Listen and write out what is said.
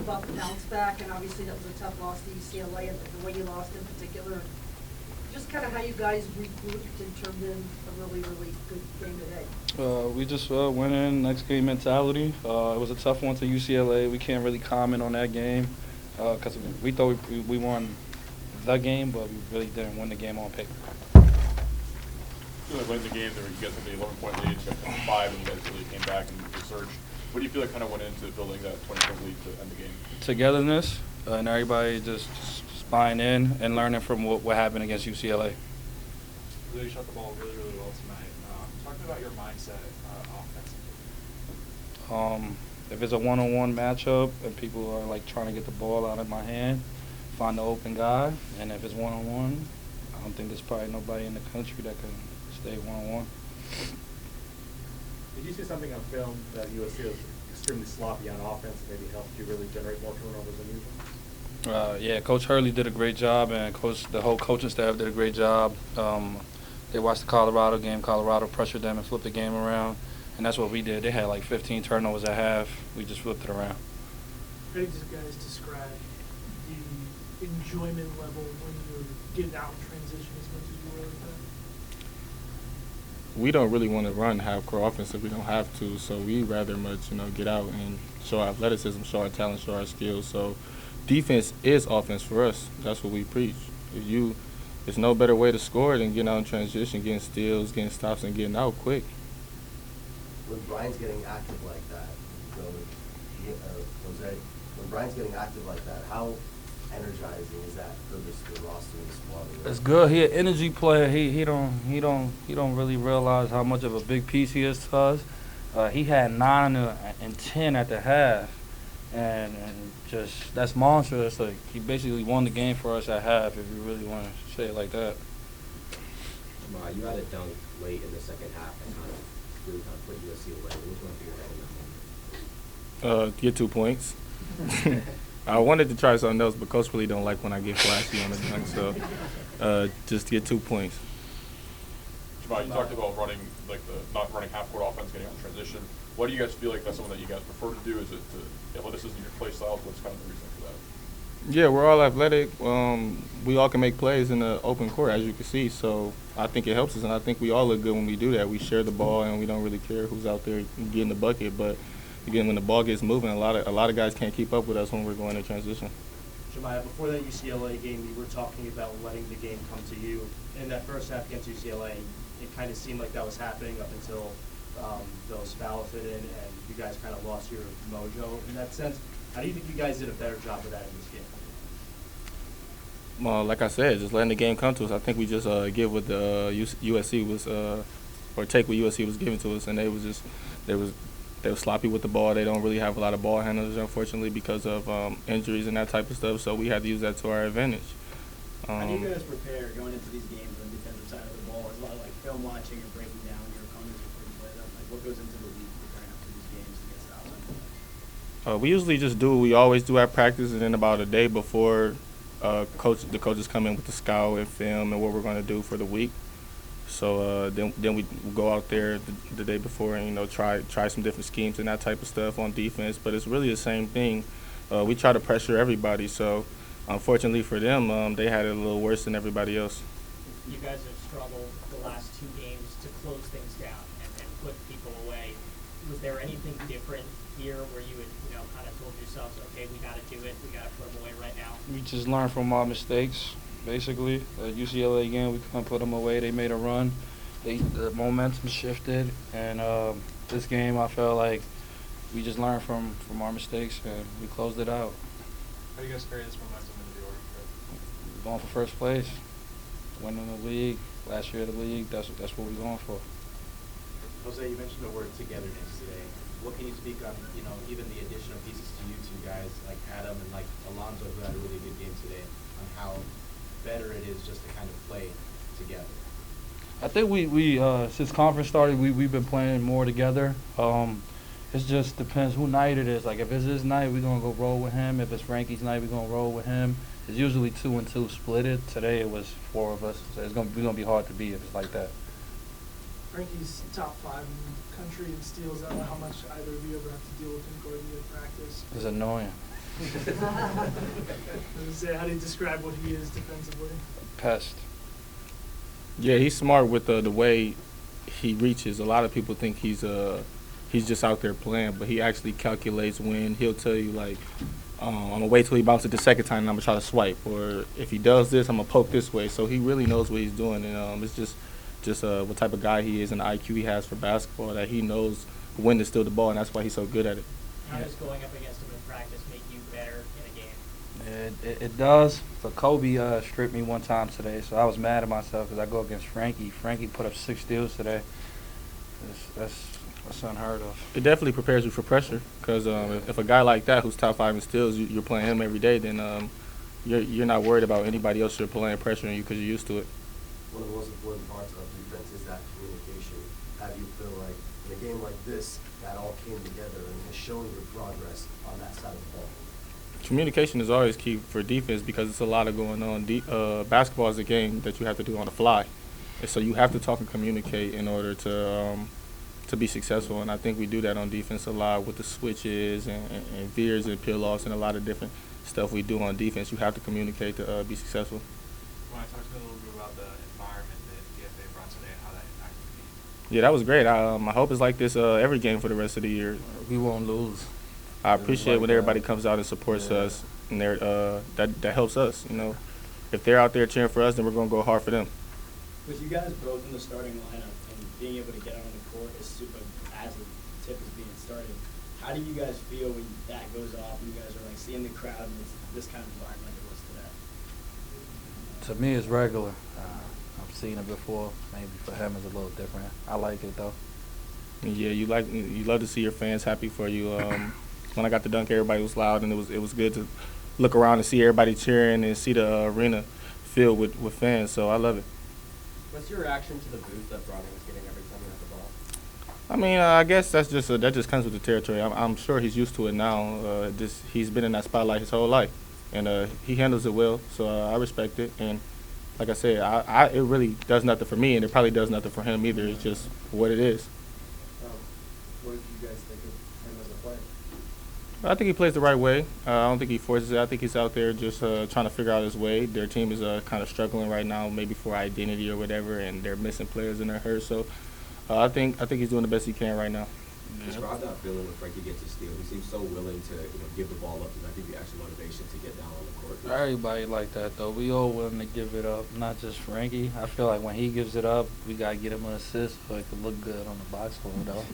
about the bounce back, and obviously that was a tough loss to UCLA, and the way you lost in particular. Just kind of how you guys regrouped and turned in a really, really good game today. We just went in, next game mentality. It was a tough one to UCLA. We can't really comment on that game because we thought we won the game, but we really didn't win the game on paper. I feel like winning the game, there you guys had the 11-point lead, you got 5, and you guys really came back and resurged. What do you feel like kind of went into building that 20-point lead to end the game? Togetherness and everybody just buying in and learning from what happened against UCLA. Really shot the ball really, really well tonight. Talk about your mindset offensively. If it's a one-on-one matchup and people are like trying to get the ball out of my hand, find the open guy, and if it's one-on-one, I don't think there's probably nobody in the country that can stay one-on-one. Did you see something on film that USC was extremely sloppy on offense and maybe helped you really generate more turnovers than usual? Yeah, Coach Hurley did a great job, and the whole coaching staff did a great job. They watched the Colorado game. Colorado pressured them and flipped the game around, and that's what we did. They had like 15 turnovers at half. We just flipped it around. How do you guys describe the enjoyment level when you're getting out in transition as much as you were with that? We don't really want to run half-court offense if we don't have to, so we rather much, get out and show our athleticism, show our talent, show our skills. So defense is offense for us. That's what we preach. There's no better way to score than getting out in transition, getting steals, getting stops, and getting out quick. When Brian's getting active like that, Jose, when Brian's getting active like that, how energizing is that for the roster and the squad? It's good. He an energy player. He don't really realize how much of a big piece he is to us. He had 9 and 10 at the half, and just that's monstrous. Like he basically won the game for us at half, if you really want to say it like that. You had a dunk late in the second half and really put USC away. What was going through your head in that moment? Get 2 points. I wanted to try something else, but Coach really don't like when I get flashy on the dunk, so just get 2 points. Jamiya, you talked about not running half-court offense, getting on transition. Why do you guys feel like that's something that you guys prefer to do? Is it athleticism your play style? What's kind of the reason for that? Yeah, we're all athletic. We all can make plays in the open court, as you can see. So I think it helps us, and I think we all look good when we do that. We share the ball, and we don't really care who's out there getting the bucket. But again, when the ball gets moving, a lot of guys can't keep up with us when we're going in transition. Jamiya, before that UCLA game, you were talking about letting the game come to you. In that first half against UCLA, it kind of seemed like that was happening up until those fouls fit in, and you guys kind of lost your mojo in that sense. How do you think you guys did a better job of that in this game? Well, like I said, just letting the game come to us. I think we just give what the USC was, or take what USC was giving to us, and they were sloppy with the ball. They don't really have a lot of ball handlers, unfortunately, because of injuries and that type of stuff. So we had to use that to our advantage. How do you guys prepare going into these games on the defensive side of the ball? Is a lot of like film watching and breaking down your opponents before you play them? Like what goes into the week preparing up for these games to get styles on? We usually just do what we always do at practice, and then about a day before, the coaches come in with the scout and film and what we're going to do for the week. So then we go out there the day before and try some different schemes and that type of stuff on defense. But it's really the same thing. We try to pressure everybody. So unfortunately for them, they had it a little worse than everybody else. You guys have struggled the last 2 games to close things down and put people away. Was there anything different here where you had kind of told yourselves, okay, we got to do it, we got to put them away right now? We just learned from our mistakes. Basically, at UCLA again, we couldn't put them away. They made a run. The momentum shifted, and this game, I felt like we just learned from our mistakes and we closed it out. How do you guys carry this momentum into the Oregon trip? Going for first place, winning the league, last year of the league. That's what we're going for. Jose, you mentioned the word togetherness today. What can you speak on, even the additional pieces to you two guys like Adam and like Alonzo, who had a really good game today, on how better it is just to kind of play together? I think we since conference started, we've been playing more together. It just depends who night it is. Like if it's his night, we're gonna go roll with him. If it's Frankie's night, we're gonna roll with him. It's usually 2 and 2 splitted. Today it was 4 of us, so it's gonna be hard to beat if it's like that. Frankie's top 5 in the country in steals. I don't know how much either of you ever have to deal with him going into practice. It's annoying. I was gonna say, how do you describe what he is defensively? Pest. Yeah, he's smart with the way he reaches. A lot of people think he's just out there playing, but he actually calculates when. He'll tell you, like, I'm going to wait till he bounces it the second time and I'm going to try to swipe. Or if he does this, I'm going to poke this way. So he really knows what he's doing. And it's just what type of guy he is and the IQ he has for basketball, that he knows when to steal the ball, and that's why he's so good at it. How does going up against him in practice make you better in a game? It does. So Kobe stripped me one time today, so I was mad at myself because I go against Frankie. Frankie put up 6 steals today. That's unheard of. It definitely prepares you for pressure, because if a guy like that who's top 5 in steals, you're playing him every day, then you're not worried about anybody else you're playing pressuring you because you're used to it. One of the most important parts of defense is that communication. How do you feel like in a game like this, that all came together and has shown your progress on that side of the ball? Communication is always key for defense because it's a lot of going on. Basketball is a game that you have to do on the fly, and so you have to talk and communicate in order to be successful. And I think we do that on defense a lot with the switches and veers and peel-offs and a lot of different stuff we do on defense. You have to communicate to be successful. Want to talk to me a little bit about the environment that DFA brought today and how that impacted the game? Yeah, that was great. I hope it's like this every game for the rest of the year. We won't lose. I appreciate when everybody comes out and supports us, and that helps us. You know, if they're out there cheering for us, then we're gonna go hard for them. With you guys both in the starting lineup and being able to get on the court as the tip is being started, how do you guys feel when that goes off and you guys are like seeing the crowd and it's this kind of environment like it was today? To me, it's regular. I've seen it before. Maybe for him, it's a little different. I like it though. Yeah, you love to see your fans happy for you. When I got the dunk, everybody was loud, and it was good to look around and see everybody cheering and see the arena filled with fans. So I love it. What's your reaction to the boost that Bronny was getting every time he had the ball? I mean, I guess that just comes with the territory. I'm sure he's used to it now. He's been in that spotlight his whole life, and he handles it well. So I respect it. And like I said, it really does nothing for me, and it probably does nothing for him either. It's just what it is. What did you guys think of him as a player? I think he plays the right way. I don't think he forces it. I think he's out there just trying to figure out his way. Their team is kind of struggling right now, maybe for identity or whatever, and they're missing players and they're hurt. So I think he's doing the best he can right now. Describe that feeling when Frankie gets a steal. He seems so willing to give the ball up. Does that give you extra motivation to get down on the court? Everybody like that though. We all willing to give it up, not just Frankie. I feel like when he gives it up, we gotta get him an assist so it can look good on the box score though.